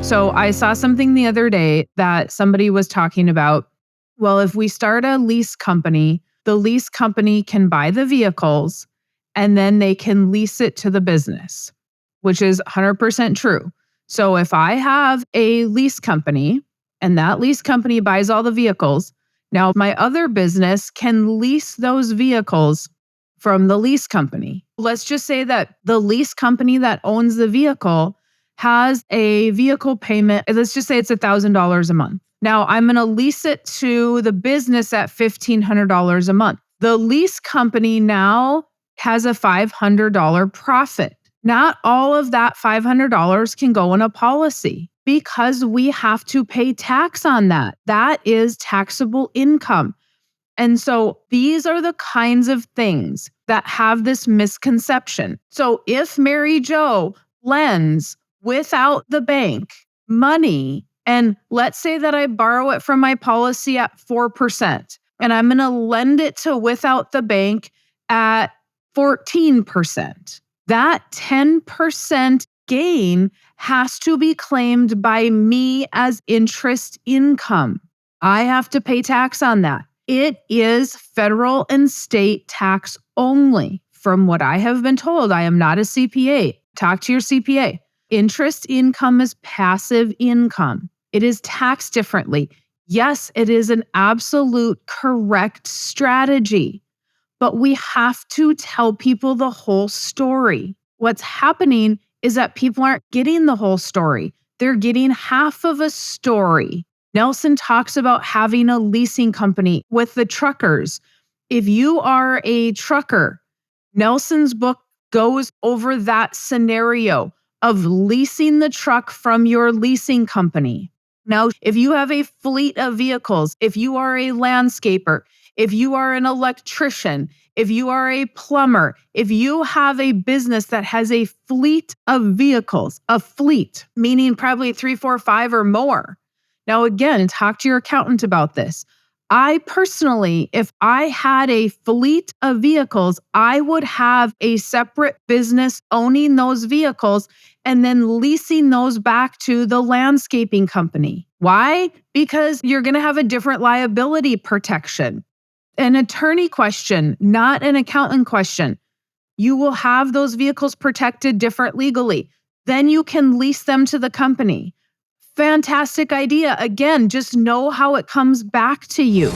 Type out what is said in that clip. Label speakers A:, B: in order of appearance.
A: So I saw something the other day that somebody was talking about. Well, if we start a lease company, the lease company can buy the vehicles and then they can lease it to the business, which is 100% true. So if I have a lease company and that lease company buys all the vehicles, now my other business can lease those vehicles from the lease company. Let's just say that the lease company that owns the vehicle has a vehicle payment. Let's just say it's $1,000 a month. Now I'm going to lease it to the business at $1,500 a month. The lease company now has a $500 profit. Not all of that $500 can go in a policy because we have to pay tax on that. That is taxable income. And so these are the kinds of things that have this misconception. So if Mary Jo lends without the bank money, and let's say that I borrow it from my policy at 4%, and I'm going to lend it to without the bank at 14%, that 10% gain has to be claimed by me as interest income. I have to pay tax on that. It is federal and state tax only. From what I have been told, I am not a CPA. Talk to your CPA. Interest income is passive income. It is taxed differently. Yes, it is an absolute correct strategy, but we have to tell people the whole story. What's happening is that people aren't getting the whole story. They're getting half of a story. Nelson talks about having a leasing company with the truckers. If you are a trucker, Nelson's book goes over that scenario of leasing the truck from your leasing company. Now, if you have a fleet of vehicles, if you are a landscaper, if you are an electrician, if you are a plumber, if you have a business that has a fleet of vehicles, a fleet, meaning probably 3, 4, 5 or more. Now, again, talk to your accountant about this. I personally, if I had a fleet of vehicles, I would have a separate business owning those vehicles and then leasing those back to the landscaping company. Why? Because you're going to have a different liability protection. An attorney question, not an accountant question. You will have those vehicles protected different legally. Then you can lease them to the company. Fantastic idea. Again, just know how it comes back to you.